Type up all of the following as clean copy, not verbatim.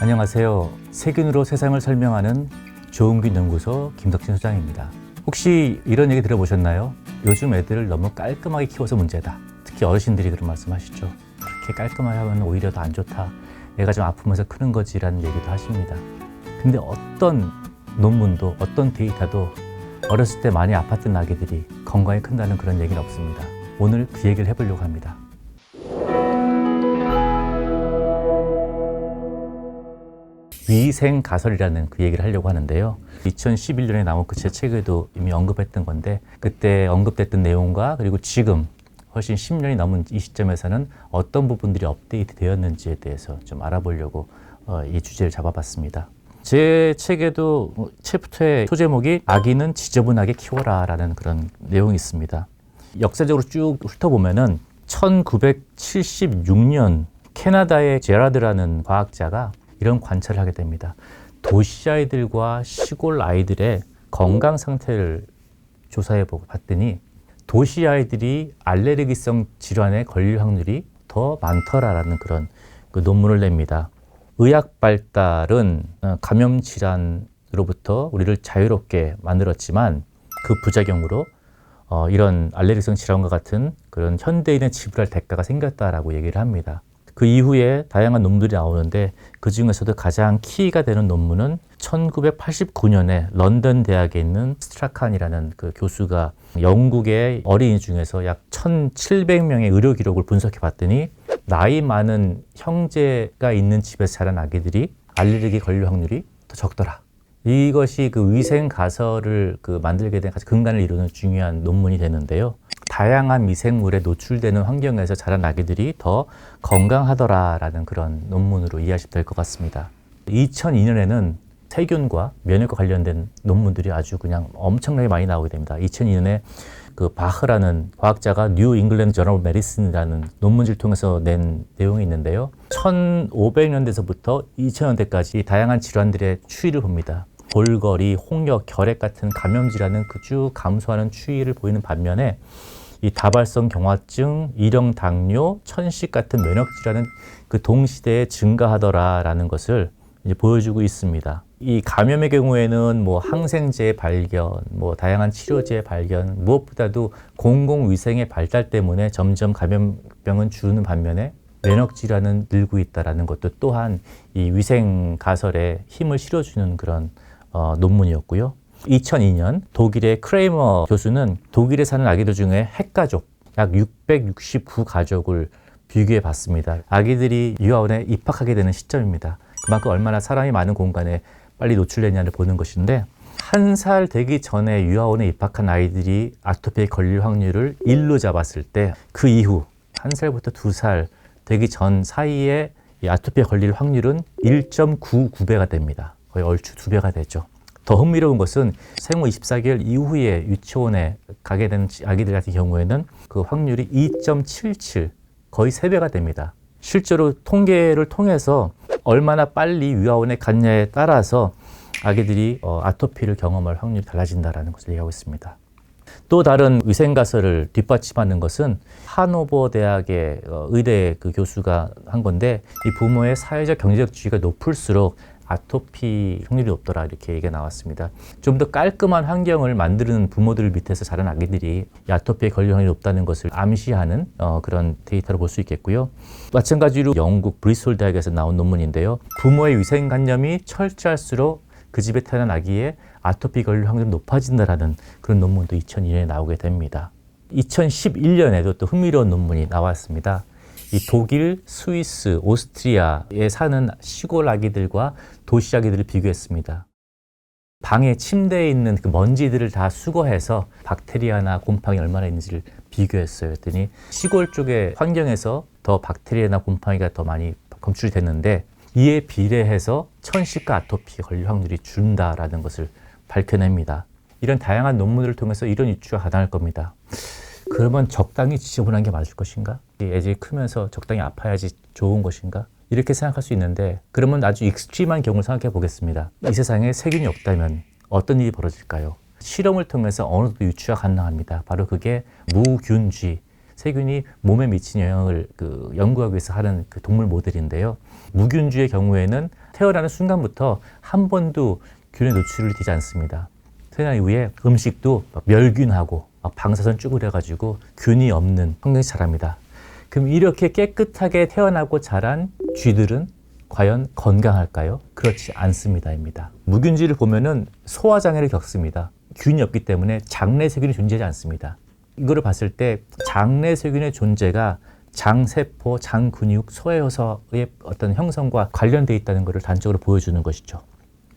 안녕하세요. 세균으로 세상을 설명하는 조은균 연구소 김덕진 소장입니다. 혹시 이런 얘기 들어보셨나요? 요즘 애들을 너무 깔끔하게 키워서 문제다. 특히 어르신들이 그런 말씀 하시죠. 그렇게 깔끔하게 하면 오히려 더 안 좋다. 애가 좀 아프면서 크는 거지라는 얘기도 하십니다. 근데 어떤 논문도 어떤 데이터도 어렸을 때 많이 아팠던 아기들이 건강히 큰다는 그런 얘기는 없습니다. 오늘 그 얘기를 해보려고 합니다. 위생가설이라는 그 얘기를 하려고 하는데요. 2011년에 나온 그 제 책에도 이미 언급했던 건데, 그때 언급됐던 내용과 그리고 지금 훨씬 10년이 넘은 이 시점에서는 어떤 부분들이 업데이트 되었는지에 대해서 좀 알아보려고 이 주제를 잡아봤습니다. 제 책에도 챕터의 소제목이 아기는 지저분하게 키워라 라는 그런 내용이 있습니다. 역사적으로 쭉 훑어보면은 1976년 캐나다의 제라드라는 과학자가 이런 관찰을 하게 됩니다. 도시 아이들과 시골 아이들의 건강 상태를 조사해 봤더니 도시 아이들이 알레르기성 질환에 걸릴 확률이 더 많더라라는 그런 그 논문을 냅니다. 의학 발달은 감염 질환으로부터 우리를 자유롭게 만들었지만 그 부작용으로 이런 알레르기성 질환과 같은 그런 현대인의 지불할 대가가 생겼다라고 얘기를 합니다. 그 이후에 다양한 논문들이 나오는데 그 중에서도 가장 키가 되는 논문은 1989년에 런던 대학에 있는 스트라칸이라는 그 교수가 영국의 어린이 중에서 약 1,700명의 의료 기록을 분석해 봤더니 나이 많은 형제가 있는 집에서 자란 아기들이 알레르기 걸릴 확률이 더 적더라. 이것이 그 위생 가설을 만들게 된 근간을 이루는 중요한 논문이 되는데요. 다양한 미생물에 노출되는 환경에서 자란 아기들이 더 건강하더라라는 그런 논문으로 이해하시면 될 것 같습니다. 2002년에는 세균과 면역과 관련된 논문들이 아주 그냥 엄청나게 많이 나오게 됩니다. 2002년에 그 바흐라는 과학자가 뉴 잉글랜드 저널 오브 메디슨이라는 논문지를 통해서 낸 내용이 있는데요. 1500년대에서부터 2000년대까지 다양한 질환들의 추이를 봅니다. 볼거리, 홍역, 결핵 같은 감염 질환은 쭉 감소하는 추이를 보이는 반면에 이 다발성 경화증, 일형 당뇨, 천식 같은 면역 질환은 그 동시대에 증가하더라라는 것을 이제 보여주고 있습니다. 이 감염의 경우에는 항생제 발견, 다양한 치료제 발견, 무엇보다도 공공위생의 발달 때문에 점점 감염병은 줄는 반면에 면역 질환은 늘고 있다라는 것도 또한 이 위생 가설에 힘을 실어주는 그런 논문이었고요. 2002년 독일의 크레이머 교수는 독일에 사는 아기들 중에 핵가족 약 669가족을 비교해 봤습니다. 아기들이 유아원에 입학하게 되는 시점입니다. 그만큼 얼마나 사람이 많은 공간에 빨리 노출되냐를 보는 것인데 1살 되기 전에 유아원에 입학한 아이들이 아토피에 걸릴 확률을 1로 잡았을 때 그 이후 1살부터 2살 되기 전 사이에 이 아토피에 걸릴 확률은 1.99배가 됩니다. 거의 얼추 2배가 되죠. 더 흥미로운 것은 생후 24개월 이후에 유치원에 가게 되는 아기들 같은 경우에는 그 확률이 2.77, 거의 3배가 됩니다. 실제로 통계를 통해서 얼마나 빨리 유아원에 갔냐에 따라서 아기들이 아토피를 경험할 확률이 달라진다는 것을 얘기하고 있습니다. 또 다른 위생가설을 뒷받침하는 것은 하노버 대학의 의대 그 교수가 한 건데 이 부모의 사회적 경제적 지위가 높을수록 아토피 확률이 높더라 이렇게 얘기가 나왔습니다. 좀 더 깔끔한 환경을 만드는 부모들 밑에서 자란 아기들이 아토피에 걸릴 확률이 높다는 것을 암시하는 그런 데이터로 볼 수 있겠고요. 마찬가지로 영국 브리스톨 대학에서 나온 논문인데요. 부모의 위생관념이 철저할수록 그 집에 태어난 아기의 아토피 걸릴 확률이 높아진다라는 그런 논문도 2002년에 나오게 됩니다. 2011년에도 또 흥미로운 논문이 나왔습니다. 이 독일, 스위스, 오스트리아에 사는 시골 아기들과 도시 아기들을 비교했습니다. 방에 침대에 있는 그 먼지들을 다 수거해서 박테리아나 곰팡이 얼마나 있는지를 비교했어요. 그랬더니 시골 쪽의 환경에서 더 박테리아나 곰팡이가 더 많이 검출이 됐는데 이에 비례해서 천식과 아토피 걸릴 확률이 준다라는 것을 밝혀냅니다. 이런 다양한 논문들을 통해서 이런 유추가 가능할 겁니다. 그러면 적당히 지저분한 게 맞을 것인가? 애들이 크면서 적당히 아파야지 좋은 것인가? 이렇게 생각할 수 있는데 그러면 아주 익스트림한 경우를 생각해 보겠습니다. 이 세상에 세균이 없다면 어떤 일이 벌어질까요? 실험을 통해서 어느 정도 유추가 가능합니다. 바로 그게 무균쥐, 세균이 몸에 미치는 영향을 연구하기 위해서 하는 그 동물 모델인데요. 무균쥐의 경우에는 태어나는 순간부터 한 번도 균에 노출이 되지 않습니다. 태어난 이후에 음식도 막 멸균하고 막 방사선 쭈그려가지고 균이 없는 환경에서 자랍니다. 그럼 이렇게 깨끗하게 태어나고 자란 쥐들은 과연 건강할까요? 그렇지 않습니다입니다. 무균쥐를 보면은 소화장애를 겪습니다. 균이 없기 때문에 장내세균이 존재하지 않습니다. 이거를 봤을 때 장내세균의 존재가 장세포, 장근육, 소화효소의 어떤 형성과 관련되어 있다는 것을 단적으로 보여주는 것이죠.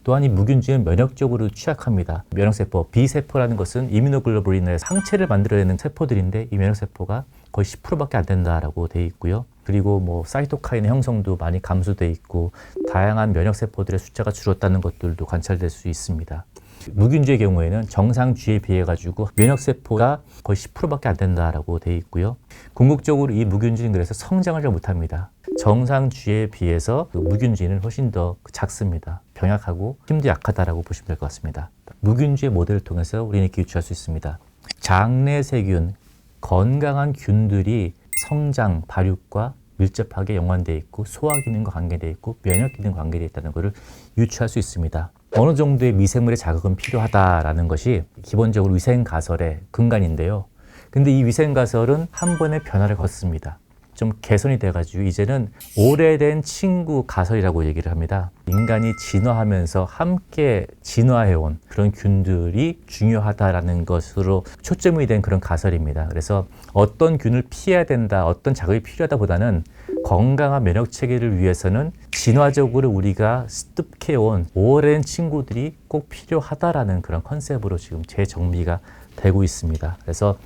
또한 이 무균쥐는 면역적으로 취약합니다. 면역세포, B세포라는 것은 이뮤노글로불린의 상체를 만들어내는 세포들인데 이 면역세포가 거의 10%밖에 안 된다라고 되어 있고요. 그리고 뭐 사이토카인의 형성도 많이 감소되어 있고 다양한 면역세포들의 숫자가 줄었다는 것들도 관찰될 수 있습니다. 무균쥐의 경우에는 정상 쥐에 비해 가지고 면역세포가 거의 10%밖에 안 된다라고 되어 있고요. 궁극적으로 이 무균쥐는 그래서 성장을 잘 못합니다. 정상 쥐에 비해서 무균쥐는 훨씬 더 작습니다. 병약하고 힘도 약하다라고 보시면 될 것 같습니다. 무균쥐의 모델을 통해서 우리는 이렇게 유추할 수 있습니다. 장내세균, 건강한 균들이 성장, 발육과 밀접하게 연관되어 있고 소화기능과 관계되어 있고 면역기능과 관계되어 있다는 것을 유추할 수 있습니다. 어느 정도의 미생물의 자극은 필요하다라는 것이 기본적으로 위생가설의 근간인데요. 근데 이 위생가설은 한 번의 변화를 거칩니다. 좀 개선이 돼가지고 이제는 오래된 친구 가설이라고 얘기를 합니다. 인간이 진화하면서 함께 진화해온 그런 균들이 중요하다라는 것으로 초점이 된 그런 가설입니다. 그래서 어떤 균을 피해야 된다, 어떤 자극이 필요하다 보다는 건강한 면역 체계를 위해서는 진화적으로 우리가 습득해온 오랜 친구들이 꼭 필요하다라는 그런 컨셉으로 지금 재정비가 되고 있습니다. 그래서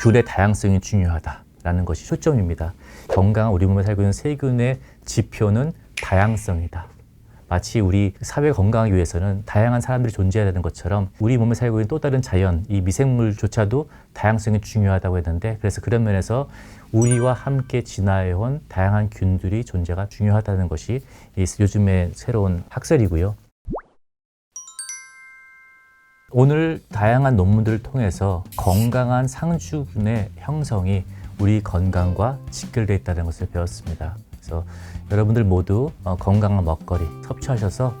균의 다양성이 중요하다라는 것이 초점입니다. 건강한 우리 몸에 살고 있는 세균의 지표는 다양성이다. 마치 우리 사회 건강하기 위해서는 다양한 사람들이 존재해야 되는 것처럼 우리 몸에 살고 있는 또 다른 자연, 이 미생물조차도 다양성이 중요하다고 했는데, 그래서 그런 면에서 우리와 함께 진화해온 다양한 균들이 존재가 중요하다는 것이 요즘의 새로운 학설이고요. 오늘 다양한 논문들을 통해서 건강한 상주균의 형성이 우리 건강과 직결되어 있다는 것을 배웠습니다. 그래서 여러분들 모두 건강한 먹거리 섭취하셔서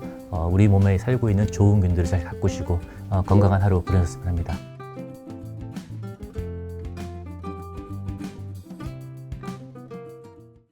우리 몸에 살고 있는 좋은 균들을 잘 가꾸시고 건강한 하루 보내셨으면 합니다.